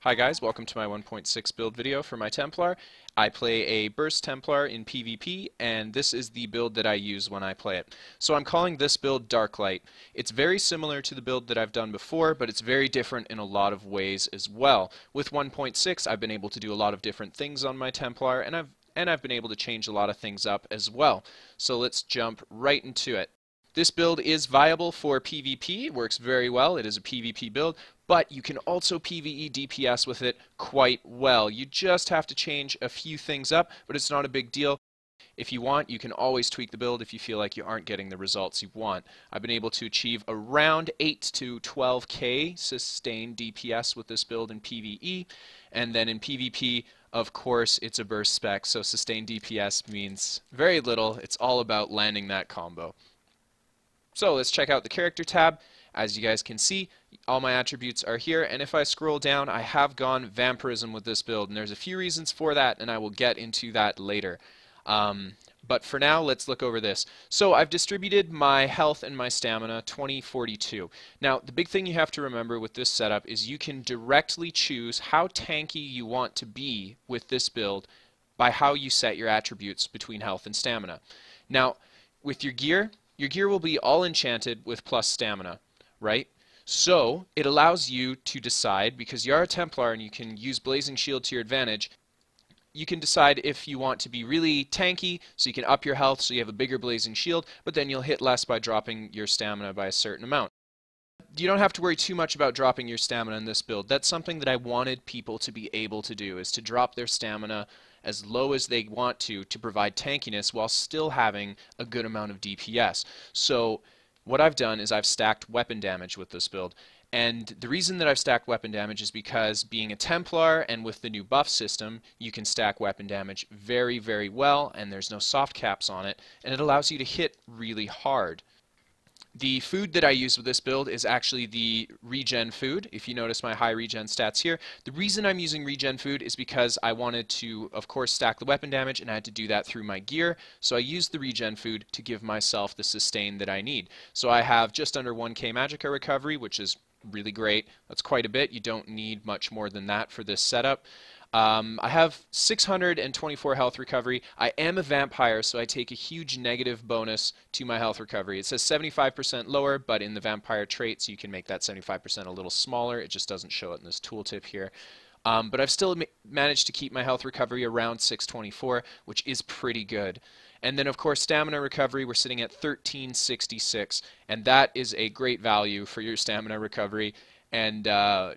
Hi guys, welcome to my 1.6 build video for my Templar. I play a Burst Templar in PvP, and this is the build that I use when I play it. So I'm calling this build Darklight. It's very similar to the build that I've done before, but it's very different in a lot of ways as well. With 1.6, I've been able to do a lot of different things on my Templar, and I've been able to change a lot of things up as well. So let's jump right into it. This build is viable for PvP, it works very well, it is a PvP build, but you can also PvE DPS with it quite well. You just have to change a few things up, but it's not a big deal. If you want, you can always tweak the build if you feel like you aren't getting the results you want. I've been able to achieve around 8 to 12k sustained DPS with this build in PvE, and then in PvP, of course, it's a burst spec, so sustained DPS means very little. It's all about landing that combo. So let's check out the character tab. As you guys can see, all my attributes are here, and if I scroll down, I have gone vampirism with this build, and there's a few reasons for that, and I will get into that later. But for now, let's look over this. So I've distributed my health and my stamina 20-42. Now, the big thing you have to remember with this setup is you can directly choose how tanky you want to be with this build by how you set your attributes between health and stamina. Now, with your gear will be all enchanted with plus stamina, right? So it allows you to decide, because you are a Templar and you can use Blazing Shield to your advantage, you can decide if you want to be really tanky, so you can up your health so you have a bigger Blazing Shield, but then you'll hit less by dropping your stamina by a certain amount. You don't have to worry too much about dropping your stamina in this build. That's something that I wanted people to be able to do, is to drop their stamina as low as they want to provide tankiness while still having a good amount of DPS. So what I've done is I've stacked weapon damage with this build. And the reason that I've stacked weapon damage is because being a Templar and with the new buff system, you can stack weapon damage very, very well, and there's no soft caps on it, and it allows you to hit really hard. The food that I use with this build is actually the regen food. If you notice my high regen stats here, the reason I'm using regen food is because I wanted to, of course, stack the weapon damage, and I had to do that through my gear. So I used the regen food to give myself the sustain that I need. So I have just under 1k Magicka recovery, which is really great. That's quite a bit. You don't need much more than that for this setup. I have 624 health recovery. I am a vampire, so I take a huge negative bonus to my health recovery. It says 75% lower, but in the vampire traits you can make that 75% a little smaller. It just doesn't show it in this tooltip here. But I've still managed to keep my health recovery around 624, which is pretty good. And then, of course, stamina recovery, we're sitting at 1366, and that is a great value for your stamina recovery. And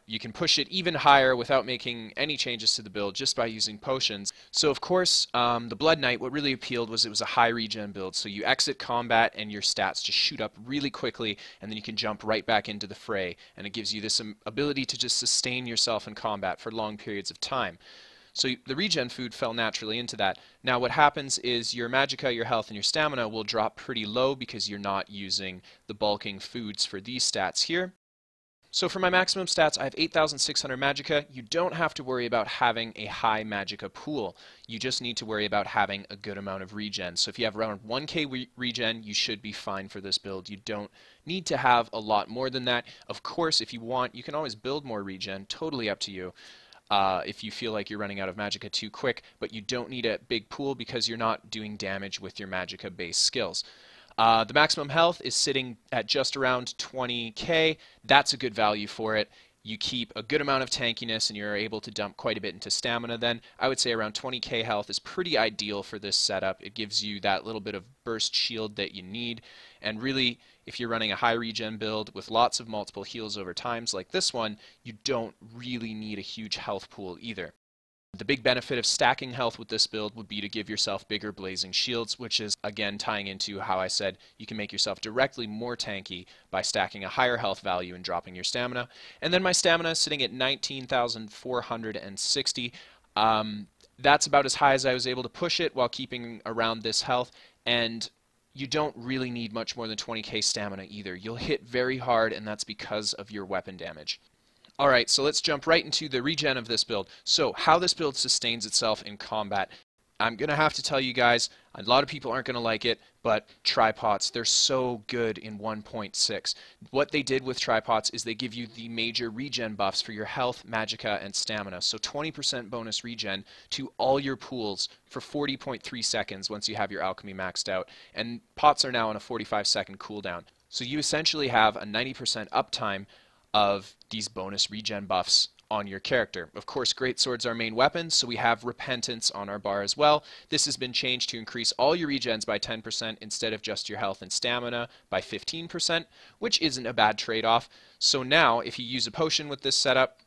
you can push it even higher without making any changes to the build just by using potions. So of course, the Blood Knight, what really appealed was it was a high regen build. So you exit combat and your stats just shoot up really quickly, and then you can jump right back into the fray. And it gives you this ability to just sustain yourself in combat for long periods of time. So the regen food fell naturally into that. Now what happens is your Magicka, your health, and your stamina will drop pretty low because you're not using the bulking foods for these stats here. So for my maximum stats, I have 8,600 Magicka. You don't have to worry about having a high Magicka pool. You just need to worry about having a good amount of regen. So if you have around 1k regen, you should be fine for this build. You don't need to have a lot more than that. Of course, if you want, you can always build more regen. Totally up to you. If you feel like you're running out of Magicka too quick, but you don't need a big pool because you're not doing damage with your Magicka-based skills. The maximum health is sitting at just around 20k. That's a good value for it. You keep a good amount of tankiness and you're able to dump quite a bit into stamina then. I would say around 20k health is pretty ideal for this setup. It gives you that little bit of burst shield that you need. And really, if you're running a high regen build with lots of multiple heals over times like this one, you don't really need a huge health pool either. The big benefit of stacking health with this build would be to give yourself bigger Blazing Shields, which is, again, tying into how I said you can make yourself directly more tanky by stacking a higher health value and dropping your stamina. And then my stamina is sitting at 19,460. That's about as high as I was able to push it while keeping around this health, and you don't really need much more than 20k stamina either. You'll hit very hard, and that's because of your weapon damage. Alright, so let's jump right into the regen of this build. So, how this build sustains itself in combat. I'm going to have to tell you guys, a lot of people aren't going to like it, but tripods, they're so good in 1.6. What they did with tripods is they give you the major regen buffs for your health, magicka, and stamina. So 20% bonus regen to all your pools for 40.3 seconds once you have your alchemy maxed out. And pots are now on a 45-second cooldown. So you essentially have a 90% uptime of these bonus regen buffs on your character. Of course, Greatsword's our main weapon, so we have Repentance on our bar as well. This has been changed to increase all your regens by 10% instead of just your health and stamina by 15%, which isn't a bad trade-off. So now, if you use a potion with this setup,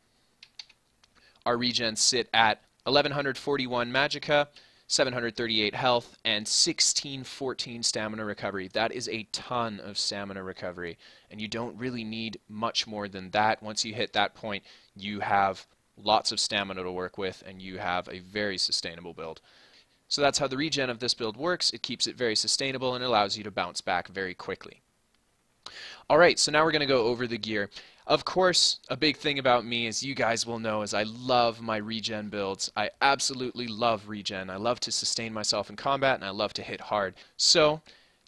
our regens sit at 1141 magicka, 738 health, and 1614 stamina recovery. That is a ton of stamina recovery, and you don't really need much more than that. Once you hit that point, you have lots of stamina to work with, and you have a very sustainable build. So that's how the regen of this build works. It keeps it very sustainable and allows you to bounce back very quickly. Alright, so now we're going to go over the gear. Of course, a big thing about me, as you guys will know, is I love my regen builds. I absolutely love regen. I love to sustain myself in combat, and I love to hit hard. So,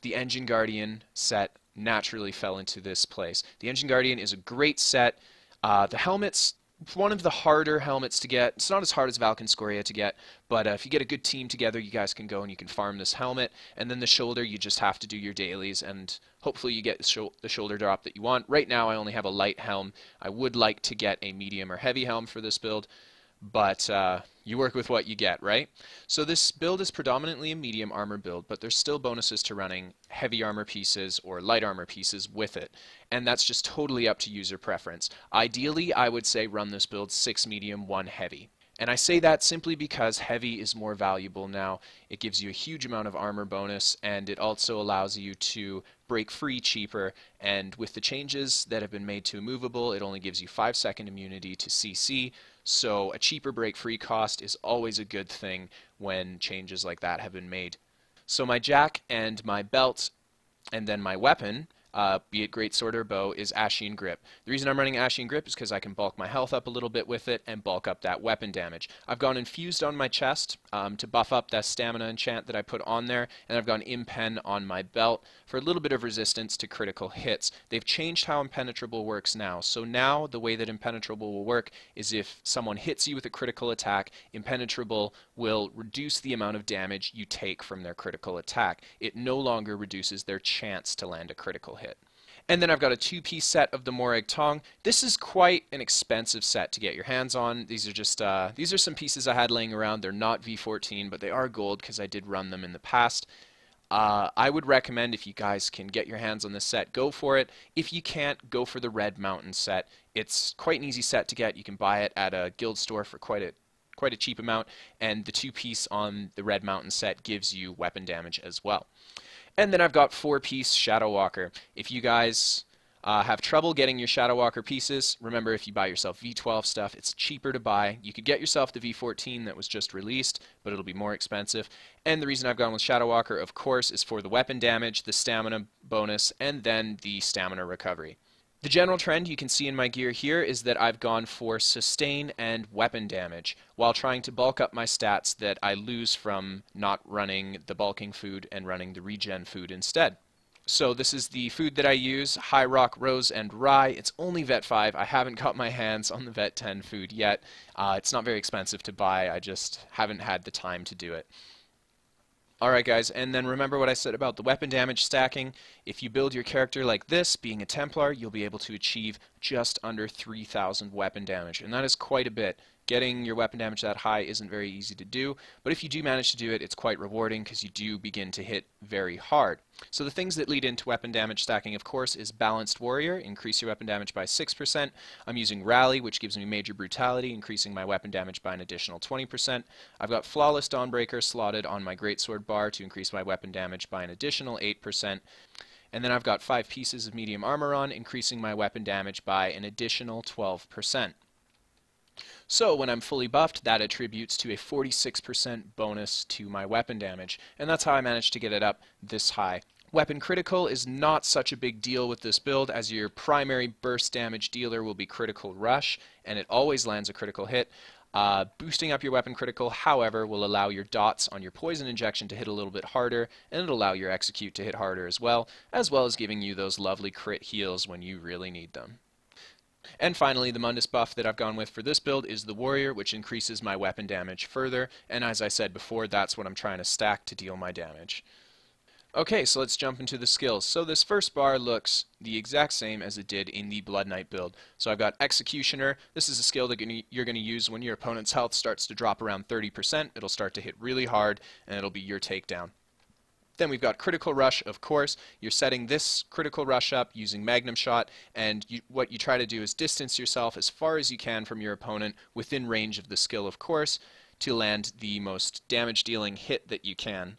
the Engine Guardian set naturally fell into this place. The Engine Guardian is a great set. The helmet's one of the harder helmets to get. It's not as hard as Valkynscoria to get, but if you get a good team together, you guys can go and you can farm this helmet. And then the shoulder, you just have to do your dailies, and hopefully you get the shoulder drop that you want. Right now, I only have a light helm. I would like to get a medium or heavy helm for this build, but you work with what you get, right? So this build is predominantly a medium armor build, but there's still bonuses to running heavy armor pieces or light armor pieces with it, and that's just totally up to user preference. Ideally, I would say run this build 6 medium, 1 heavy. And I say that simply because heavy is more valuable now. It gives you a huge amount of armor bonus, and it also allows you to break free cheaper. And with the changes that have been made to immovable, it only gives you 5-second immunity to CC. So a cheaper break free cost is always a good thing when changes like that have been made. So my jack and my belt and then my weapon, be it Greatsword or bow, is Ashen Grip. The reason I'm running Ashen Grip is because I can bulk my health up a little bit with it and bulk up that weapon damage. I've gone Infused on my chest to buff up that stamina enchant that I put on there, and I've gone Impen on my belt for a little bit of resistance to critical hits. They've changed how Impenetrable works now. So now the way that Impenetrable will work is if someone hits you with a critical attack, Impenetrable will reduce the amount of damage you take from their critical attack. It no longer reduces their chance to land a critical hit. And then I've got a 2-piece set of the Morag Tong. This is quite an expensive set to get your hands on. These are just these are some pieces I had laying around. They're not V14, but they are gold because I did run them in the past. I would recommend, if you guys can get your hands on this set, go for it. If you can't, go for the Red Mountain set. It's quite an easy set to get. You can buy it at a guild store for quite a cheap amount, and the 2-piece on the Red Mountain set gives you weapon damage as well. And then I've got 4-piece Shadow Walker. If you guys have trouble getting your Shadow Walker pieces, remember, if you buy yourself V12 stuff, it's cheaper to buy. You could get yourself the V14 that was just released, but it'll be more expensive. And the reason I've gone with Shadow Walker, of course, is for the weapon damage, the stamina bonus, and then the stamina recovery. The general trend you can see in my gear here is that I've gone for sustain and weapon damage while trying to bulk up my stats that I lose from not running the bulking food and running the regen food instead. So this is the food that I use, High Rock, Rose, and Rye. It's only Vet 5. I haven't got my hands on the Vet 10 food yet. It's not very expensive to buy. I just haven't had the time to do it. Alright guys, and then remember what I said about the weapon damage stacking. If you build your character like this, being a Templar, you'll be able to achieve just under 3,000 weapon damage, and that is quite a bit. Getting your weapon damage that high isn't very easy to do, but if you do manage to do it, it's quite rewarding because you do begin to hit very hard. So the things that lead into weapon damage stacking, of course, is Balanced Warrior, increase your weapon damage by 6%. I'm using Rally, which gives me Major Brutality, increasing my weapon damage by an additional 20%. I've got Flawless Dawnbreaker slotted on my Greatsword bar to increase my weapon damage by an additional 8%. And then I've got 5 pieces of medium armor on, increasing my weapon damage by an additional 12%. So when I'm fully buffed, that attributes to a 46% bonus to my weapon damage, and that's how I managed to get it up this high. Weapon critical is not such a big deal with this build, as your primary burst damage dealer will be Critical Rush, and it always lands a critical hit. Boosting up your weapon critical, however, will allow your dots on your poison injection to hit a little bit harder, and it'll allow your execute to hit harder as well as giving you those lovely crit heals when you really need them. And finally, the Mundus buff that I've gone with for this build is the Warrior, which increases my weapon damage further, and as I said before, that's what I'm trying to stack to deal my damage. Okay, so let's jump into the skills. So this first bar looks the exact same as it did in the Blood Knight build. So I've got Executioner. This is a skill that you're going to use when your opponent's health starts to drop around 30%. It'll start to hit really hard, and it'll be your takedown. Then we've got Critical Rush, of course. You're setting this Critical Rush up using Magnum Shot, and what you try to do is distance yourself as far as you can from your opponent within range of the skill, of course, to land the most damage-dealing hit that you can.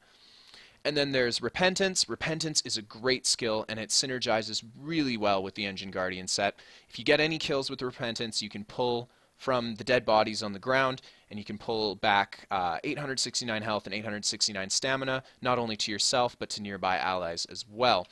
And then there's Repentance. Repentance is a great skill, and it synergizes really well with the Engine Guardian set. If you get any kills with Repentance, you can pull from the dead bodies on the ground, and you can pull back 869 health and 869 stamina, not only to yourself, but to nearby allies as well.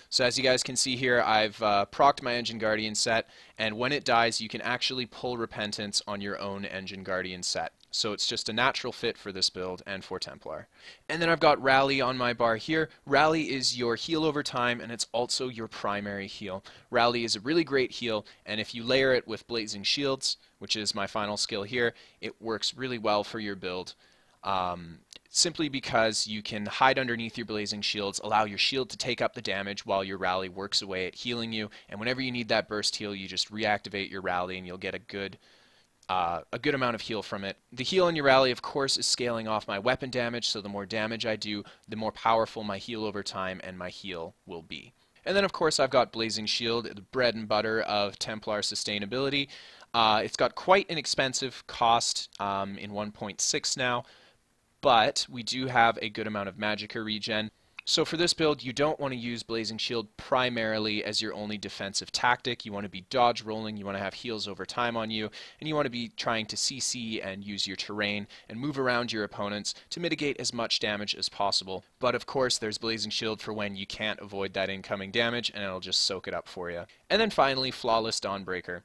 So as you guys can see here, I've procced my Engine Guardian set, and when it dies, you can actually pull Repentance on your own Engine Guardian set. So it's just a natural fit for this build and for Templar. And then I've got Rally on my bar here. Rally is your heal over time, and it's also your primary heal. Rally is a really great heal, and if you layer it with Blazing Shields, which is my final skill here, it works really well for your build. Simply because you can hide underneath your Blazing Shields, allow your shield to take up the damage while your Rally works away at healing you, and whenever you need that burst heal, you just reactivate your Rally and you'll get a good amount of heal from it. The heal in your Rally, of course, is scaling off my weapon damage, so the more damage I do, the more powerful my heal over time and my heal will be. And then, of course, I've got Blazing Shield, the bread and butter of Templar sustainability. It's got quite an expensive cost in 1.6 now, but we do have a good amount of Magicka regen. So for this build, you don't want to use Blazing Shield primarily as your only defensive tactic. You want to be dodge rolling, you want to have heals over time on you, and you want to be trying to CC and use your terrain and move around your opponents to mitigate as much damage as possible. But of course, there's Blazing Shield for when you can't avoid that incoming damage, and it'll just soak it up for you. And then finally, Flawless Dawnbreaker.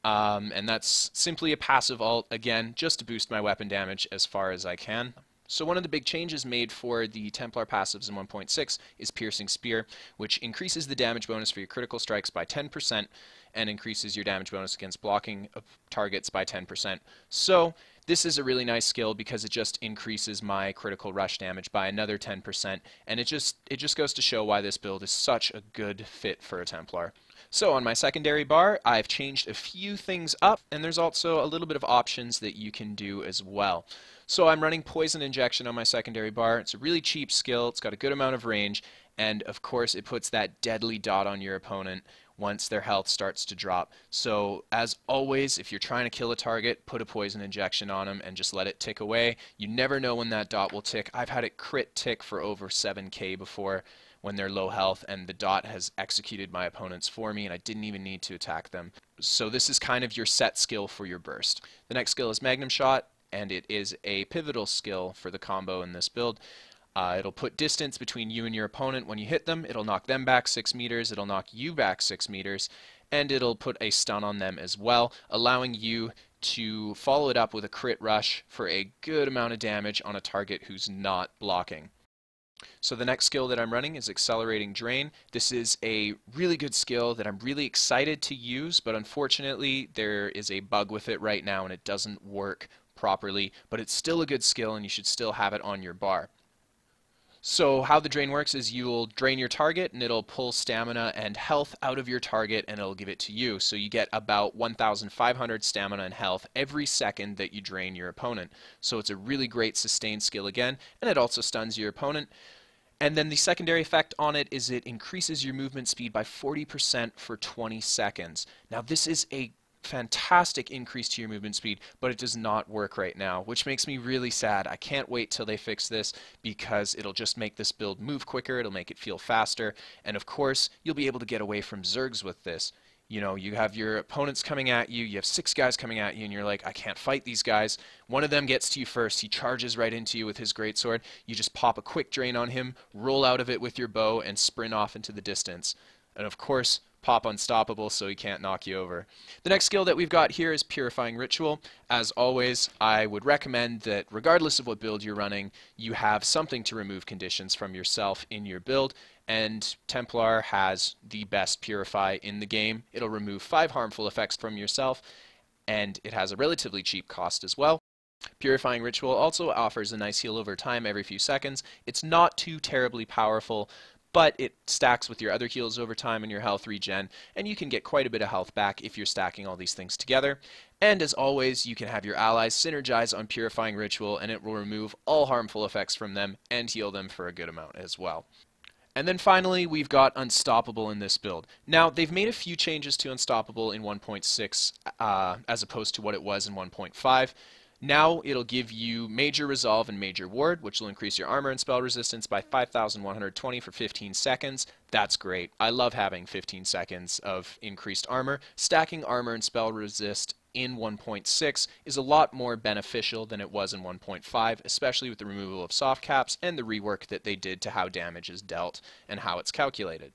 And that's simply a passive ult, again, just to boost my weapon damage as far as I can. So one of the big changes made for the Templar passives in 1.6 is Piercing Spear, which increases the damage bonus for your critical strikes by 10% and increases your damage bonus against blocking of targets by 10%. So this is a really nice skill because it just increases my critical rush damage by another 10%, and it just goes to show why this build is such a good fit for a Templar. So on my secondary bar, I've changed a few things up, and there's also a little bit of options that you can do as well. So I'm running Poison Injection on my secondary bar. It's a really cheap skill, it's got a good amount of range, and of course it puts that deadly dot on your opponent once their health starts to drop. So as always, if you're trying to kill a target, put a Poison Injection on them and just let it tick away. You never know when that dot will tick. I've had it crit tick for over 7k before when they're low health, and the dot has executed my opponents for me, and I didn't even need to attack them. So this is kind of your set skill for your burst. The next skill is Magnum Shot, and it is a pivotal skill for the combo in this build. It'll put distance between you and your opponent when you hit them, it'll knock them back 6 meters, it'll knock you back 6 meters, and it'll put a stun on them as well, allowing you to follow it up with a crit rush for a good amount of damage on a target who's not blocking. So the next skill that I'm running is Accelerating Drain. This is a really good skill that I'm really excited to use, but unfortunately there is a bug with it right now and it doesn't work properly, but it's still a good skill and you should still have it on your bar. So how the drain works is you'll drain your target and it'll pull stamina and health out of your target and it'll give it to you. So you get about 1,500 stamina and health every second that you drain your opponent. So it's a really great sustained skill again, and it also stuns your opponent. And then the secondary effect on it is it increases your movement speed by 40% for 20 seconds. Now this is a fantastic increase to your movement speed, but it does not work right now, which makes me really sad. I can't wait till they fix this because it'll just make this build move quicker, it'll make it feel faster, and of course you'll be able to get away from Zergs with this. You know, you have your opponents coming at you, you have 6 guys coming at you, and you're like, I can't fight these guys. One of them gets to you first, he charges right into you with his Greatsword, you just pop a quick drain on him, roll out of it with your bow, and sprint off into the distance. And of course, pop Unstoppable so he can't knock you over. The next skill that we've got here is Purifying Ritual. As always, I would recommend that regardless of what build you're running, you have something to remove conditions from yourself in your build, and Templar has the best Purify in the game. It'll remove 5 harmful effects from yourself, and it has a relatively cheap cost as well. Purifying Ritual also offers a nice heal over time every few seconds. It's not too terribly powerful, but it stacks with your other heals over time and your health regen, and you can get quite a bit of health back if you're stacking all these things together. And as always, you can have your allies synergize on Purifying Ritual, and it will remove all harmful effects from them and heal them for a good amount as well. And then finally, we've got Unstoppable in this build. Now, they've made a few changes to Unstoppable in 1.6 as opposed to what it was in 1.5. Now it'll give you Major Resolve and Major Ward, which will increase your armor and spell resistance by 5,120 for 15 seconds. That's great. I love having 15 seconds of increased armor. Stacking armor and spell resist in 1.6 is a lot more beneficial than it was in 1.5, especially with the removal of soft caps and the rework that they did to how damage is dealt and how it's calculated.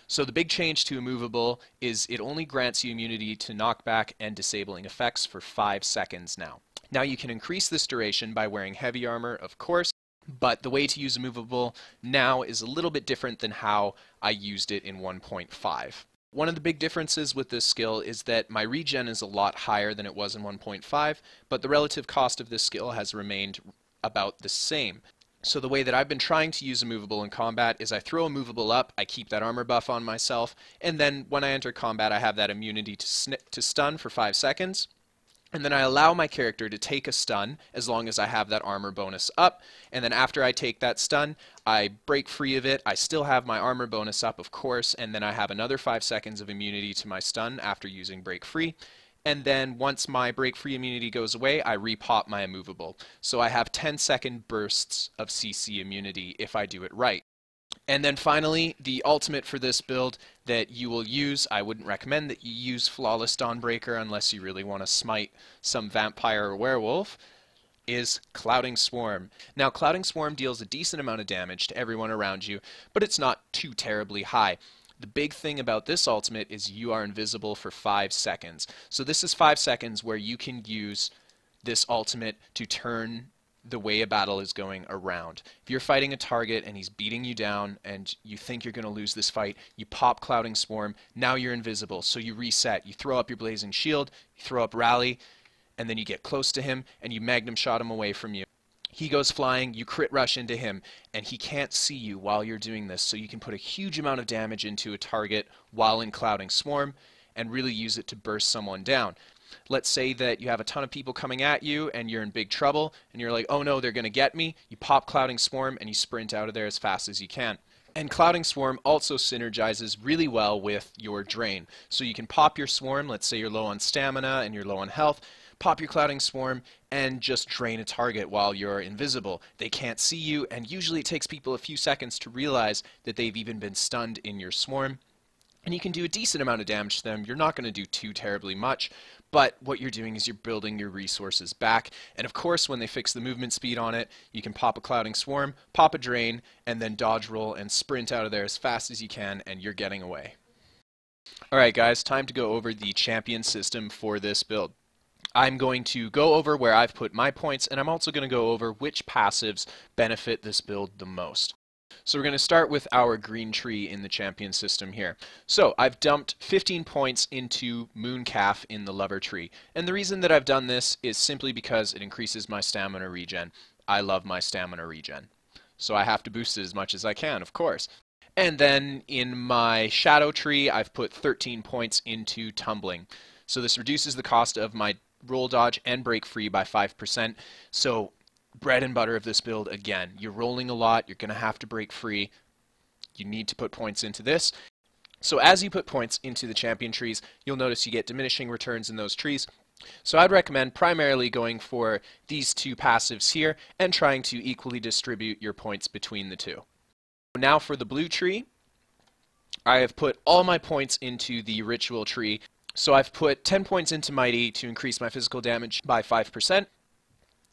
So the big change to Immovable is it only grants you immunity to knockback and disabling effects for 5 seconds now. Now you can increase this duration by wearing heavy armor, of course, but the way to use Immovable now is a little bit different than how I used it in 1.5. One of the big differences with this skill is that my regen is a lot higher than it was in 1.5, but the relative cost of this skill has remained about the same. So the way that I've been trying to use Immovable in combat is I throw Immovable up, I keep that armor buff on myself, and then when I enter combat I have that immunity to stun for 5 seconds. And then I allow my character to take a stun as long as I have that armor bonus up. And then after I take that stun, I break free of it. I still have my armor bonus up, of course, and then I have another 5 seconds of immunity to my stun after using break free. And then once my break free immunity goes away, I repop my Immovable. So I have 10-second bursts of CC immunity if I do it right. And then finally, the ultimate for this build that you will use, I wouldn't recommend that you use Flawless Dawnbreaker unless you really want to smite some vampire or werewolf, is Clouding Swarm. Now, Clouding Swarm deals a decent amount of damage to everyone around you, but it's not too terribly high. The big thing about this ultimate is you are invisible for 5 seconds. So this is 5 seconds where you can use this ultimate to turn the way a battle is going around. If you're fighting a target and he's beating you down and you think you're going to lose this fight, you pop Clouding Swarm, now you're invisible, so you reset. You throw up your Blazing Shield, you throw up Rally, and then you get close to him and you Magnum Shot him away from you. He goes flying, you crit rush into him, and he can't see you while you're doing this, so you can put a huge amount of damage into a target while in Clouding Swarm and really use it to burst someone down. Let's say that you have a ton of people coming at you and you're in big trouble and you're like, oh no, they're going to get me. You pop Clouding Swarm and you sprint out of there as fast as you can. And Clouding Swarm also synergizes really well with your Drain. So you can pop your Swarm, let's say you're low on stamina and you're low on health, pop your Clouding Swarm and just drain a target while you're invisible. They can't see you, and usually it takes people a few seconds to realize that they've even been stunned in your Swarm. And you can do a decent amount of damage to them. You're not going to do too terribly much, but what you're doing is you're building your resources back. And of course, when they fix the movement speed on it, you can pop a Clouding Swarm, pop a Drain, and then dodge roll and sprint out of there as fast as you can, and you're getting away. Alright guys, time to go over the champion system for this build. I'm going to go over where I've put my points, and I'm also going to go over which passives benefit this build the most. So we're going to start with our green tree in the champion system here. So I've dumped 15 points into Mooncalf in the lover tree. And the reason that I've done this is simply because it increases my stamina regen. I love my stamina regen. So I have to boost it as much as I can, of course. And then in my shadow tree, I've put 13 points into Tumbling. So this reduces the cost of my roll dodge and break free by 5%. So bread and butter of this build again. You're rolling a lot, you're going to have to break free. You need to put points into this. So as you put points into the champion trees, you'll notice you get diminishing returns in those trees. So I'd recommend primarily going for these two passives here and trying to equally distribute your points between the two. Now for the blue tree, I have put all my points into the ritual tree. So I've put 10 points into Mighty to increase my physical damage by 5%.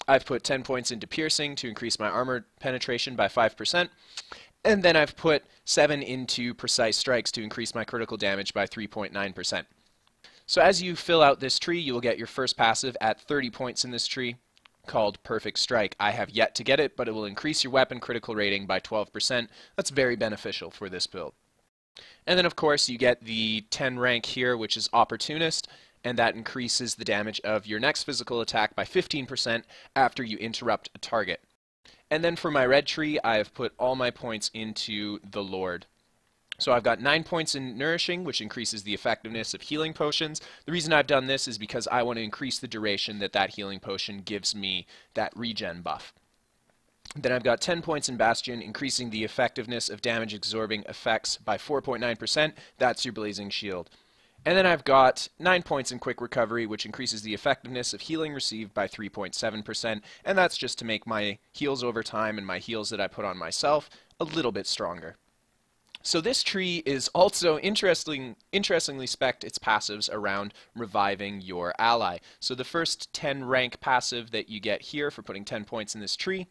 I've put 10 points into Piercing to increase my armor penetration by 5%. And then I've put 7 into Precise Strikes to increase my critical damage by 3.9%. So as you fill out this tree, you will get your first passive at 30 points in this tree, called Perfect Strike. I have yet to get it, but it will increase your weapon critical rating by 12%. That's very beneficial for this build. And then of course you get the 10 rank here, which is Opportunist, and that increases the damage of your next physical attack by 15% after you interrupt a target. And then for my red tree, I have put all my points into the Lord. So I've got 9 points in Nourishing, which increases the effectiveness of healing potions. The reason I've done this is because I want to increase the duration that that healing potion gives me that regen buff. Then I've got 10 points in Bastion, increasing the effectiveness of damage-absorbing effects by 4.9%. That's your Blazing Shield. And then I've got 9 points in Quick Recovery, which increases the effectiveness of healing received by 3.7%. And that's just to make my heals over time and my heals that I put on myself a little bit stronger. So this tree is also interestingly spec'd its passives around reviving your ally. So the first 10 rank passive that you get here for putting 10 points in this tree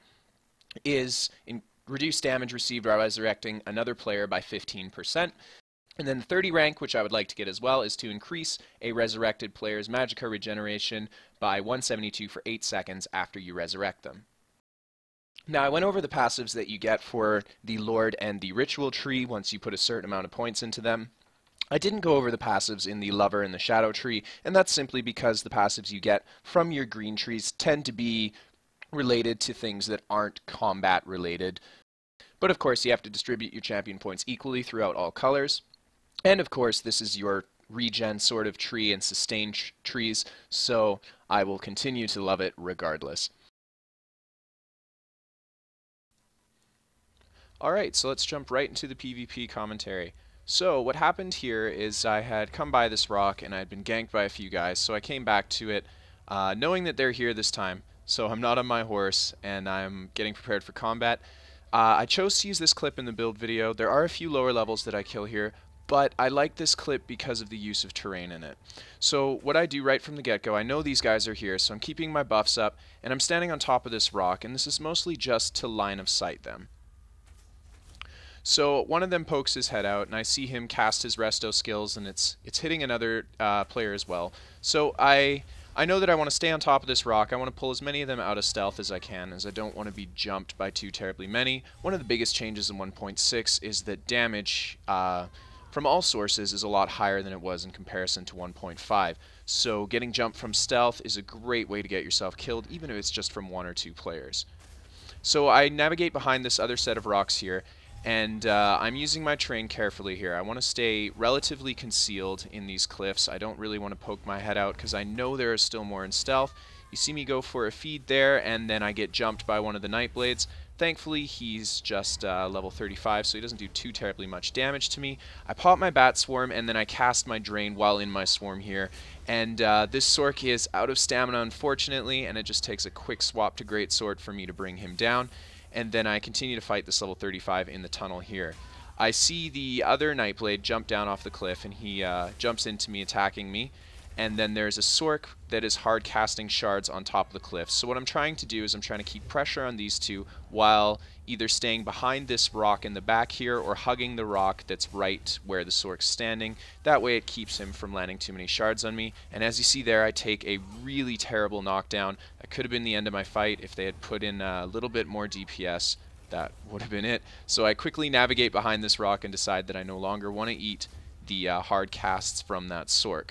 is reduce damage received by resurrecting another player by 15%. And then the 30 rank, which I would like to get as well, is to increase a resurrected player's Magicka regeneration by 172 for 8 seconds after you resurrect them. Now, I went over the passives that you get for the Lord and the Ritual tree once you put a certain amount of points into them. I didn't go over the passives in the Lover and the Shadow tree, and that's simply because the passives you get from your green trees tend to be related to things that aren't combat related. But of course, you have to distribute your champion points equally throughout all colors. And of course, this is your regen sort of tree and sustain trees, so I will continue to love it regardless. Alright, so let's jump right into the PvP commentary. So what happened here is I had come by this rock and I had been ganked by a few guys, so I came back to it knowing that they're here this time. So I'm not on my horse and I'm getting prepared for combat. I chose to use this clip in the build video. There are a few lower levels that I kill here, but I like this clip because of the use of terrain in it. So what I do right from the get-go, I know these guys are here, so I'm keeping my buffs up, and I'm standing on top of this rock, and this is mostly just to line of sight them. So one of them pokes his head out, and I see him cast his resto skills, and it's hitting another player as well. So I know that I want to stay on top of this rock. I want to pull as many of them out of stealth as I can, as I don't want to be jumped by too terribly many. One of the biggest changes in 1.6 is that damage from all sources is a lot higher than it was in comparison to 1.5. So getting jumped from stealth is a great way to get yourself killed, even if it's just from 1 or 2 players. So I navigate behind this other set of rocks here, and I'm using my terrain carefully here. I want to stay relatively concealed in these cliffs. I don't really want to poke my head out because I know there is still more in stealth. You see me go for a feed there, and then I get jumped by one of the Nightblades. Thankfully, he's just level 35, so he doesn't do too terribly much damage to me. I pop my Bat Swarm, and then I cast my Drain while in my swarm here. And this Sork is out of stamina, unfortunately, and it just takes a quick swap to Greatsword for me to bring him down. And then I continue to fight this level 35 in the tunnel here. I see the other Nightblade jump down off the cliff, and he jumps into me, attacking me. And then there's a Sork that is hard casting shards on top of the cliff. So what I'm trying to do is I'm trying to keep pressure on these two while either staying behind this rock in the back here or hugging the rock that's right where the Sork's standing. That way it keeps him from landing too many shards on me. And as you see there, I take a really terrible knockdown. That could have been the end of my fight if they had put in a little bit more DPS. That would have been it. So I quickly navigate behind this rock and decide that I no longer want to eat the hard casts from that Sork.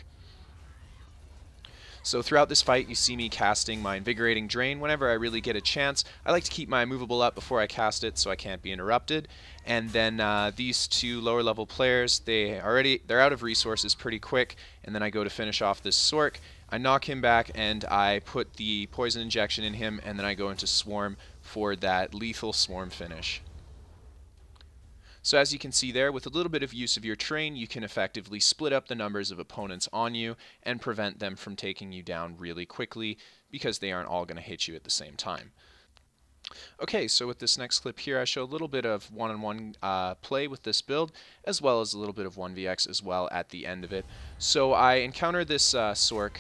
So throughout this fight, you see me casting my Invigorating Drain whenever I really get a chance. I like to keep my movable up before I cast it so I can't be interrupted. And then these two lower level players, they're out of resources pretty quick, and then I go to finish off this Sork. I knock him back and I put the poison injection in him, and then I go into Swarm for that lethal Swarm finish. So as you can see there, with a little bit of use of your terrain, you can effectively split up the numbers of opponents on you and prevent them from taking you down really quickly because they aren't all going to hit you at the same time. Okay, so with this next clip here, I show a little bit of one-on-one play with this build, as well as a little bit of 1vx as well at the end of it. So I encounter this Sork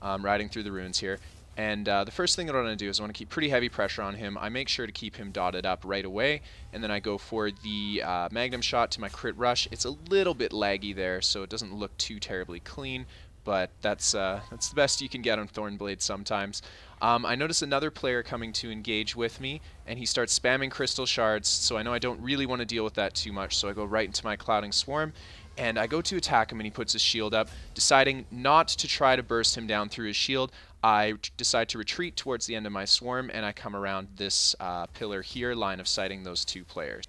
riding through the ruins here, And the first thing that I want to do is I want to keep pretty heavy pressure on him. I make sure to keep him dotted up right away, and then I go for the Magnum shot to my crit rush. It's a little bit laggy there, so it doesn't look too terribly clean, but that's the best you can get on Thornblade sometimes. I notice another player coming to engage with me, and he starts spamming crystal shards, so I know I don't really want to deal with that too much, so I go right into my Clouding Swarm, and I go to attack him, and he puts his shield up. Deciding not to try to burst him down through his shield, I decide to retreat towards the end of my swarm, and I come around this pillar here, line of sighting those two players.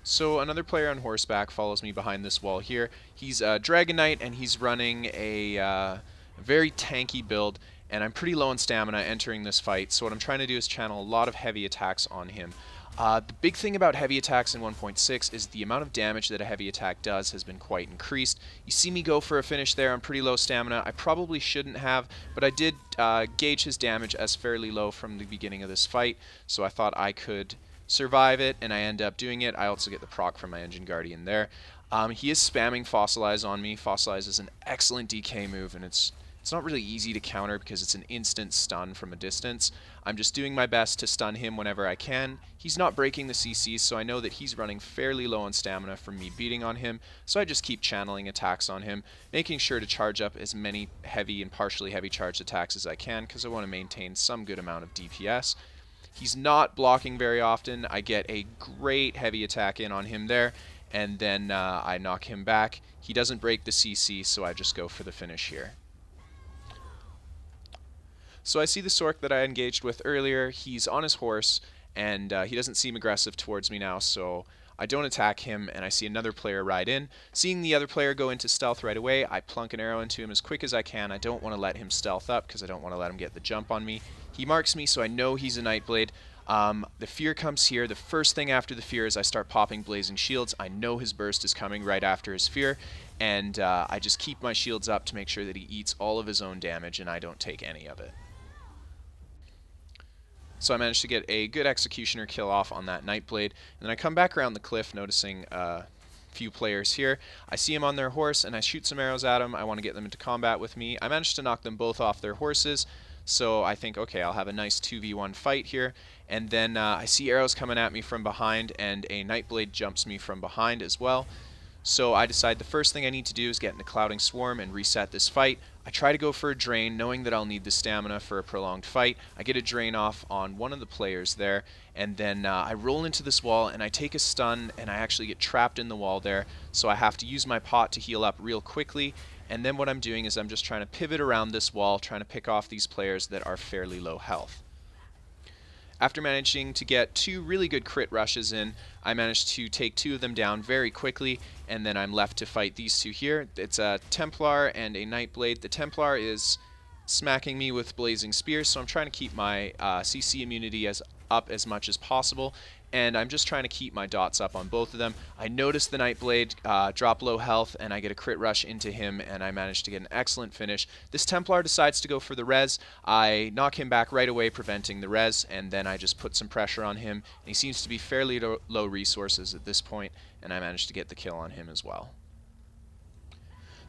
So another player on horseback follows me behind this wall here. He's a Dragon Knight, and he's running a very tanky build, and I'm pretty low on stamina entering this fight, so what I'm trying to do is channel a lot of heavy attacks on him. The big thing about heavy attacks in 1.6 is the amount of damage that a heavy attack does has been quite increased. You see me go for a finish there on pretty low stamina. I probably shouldn't have, but I did gauge his damage as fairly low from the beginning of this fight, so I thought I could survive it, and I end up doing it. I also get the proc from my Engine Guardian there. He is spamming Fossilize on me. Fossilize is an excellent DK move, and it's not really easy to counter because it's an instant stun from a distance. I'm just doing my best to stun him whenever I can. He's not breaking the CCs, so I know that he's running fairly low on stamina from me beating on him, so I just keep channeling attacks on him, making sure to charge up as many heavy and partially heavy charged attacks as I can because I want to maintain some good amount of DPS. He's not blocking very often. I get a great heavy attack in on him there, and then I knock him back. He doesn't break the CC, so I just go for the finish here. So I see the Sork that I engaged with earlier. He's on his horse, and he doesn't seem aggressive towards me now, so I don't attack him, and I see another player ride in. Seeing the other player go into stealth right away, I plunk an arrow into him as quick as I can. I don't want to let him stealth up because I don't want to let him get the jump on me. He marks me, so I know he's a Nightblade. The fear comes here. The first thing after the fear is I start popping Blazing Shields. I know his burst is coming right after his fear, and I just keep my shields up to make sure that he eats all of his own damage and I don't take any of it. So I managed to get a good Executioner kill off on that Nightblade, and then I come back around the cliff noticing a few players here. I see them on their horse, and I shoot some arrows at them. I want to get them into combat with me. I managed to knock them both off their horses, so I think, okay, I'll have a nice 2v1 fight here, and then I see arrows coming at me from behind, and a Nightblade jumps me from behind as well. So I decide the first thing I need to do is get into Clouding Swarm and reset this fight. I try to go for a drain, knowing that I'll need the stamina for a prolonged fight. I get a drain off on one of the players there, and then I roll into this wall, and I take a stun, and I actually get trapped in the wall there, so I have to use my pot to heal up real quickly, and then what I'm doing is I'm just trying to pivot around this wall, trying to pick off these players that are fairly low health. After managing to get two really good crit rushes in, I managed to take two of them down very quickly, and then I'm left to fight these two here. It's a Templar and a Nightblade. The Templar is smacking me with Blazing Spears, so I'm trying to keep my CC immunity up as much as possible, and I'm just trying to keep my dots up on both of them. I notice the Nightblade drop low health, and I get a crit rush into him, and I manage to get an excellent finish. This Templar decides to go for the res. I knock him back right away, preventing the res, and then I just put some pressure on him. And he seems to be fairly low resources at this point, and I managed to get the kill on him as well.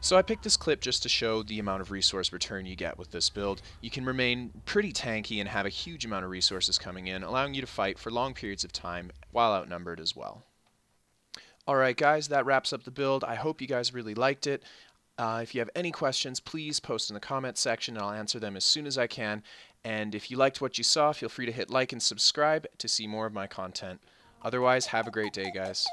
So I picked this clip just to show the amount of resource return you get with this build. You can remain pretty tanky and have a huge amount of resources coming in, allowing you to fight for long periods of time while outnumbered as well. Alright guys, that wraps up the build. I hope you guys really liked it. If you have any questions, please post in the comments section and I'll answer them as soon as I can. And if you liked what you saw, feel free to hit like and subscribe to see more of my content. Otherwise, have a great day, guys.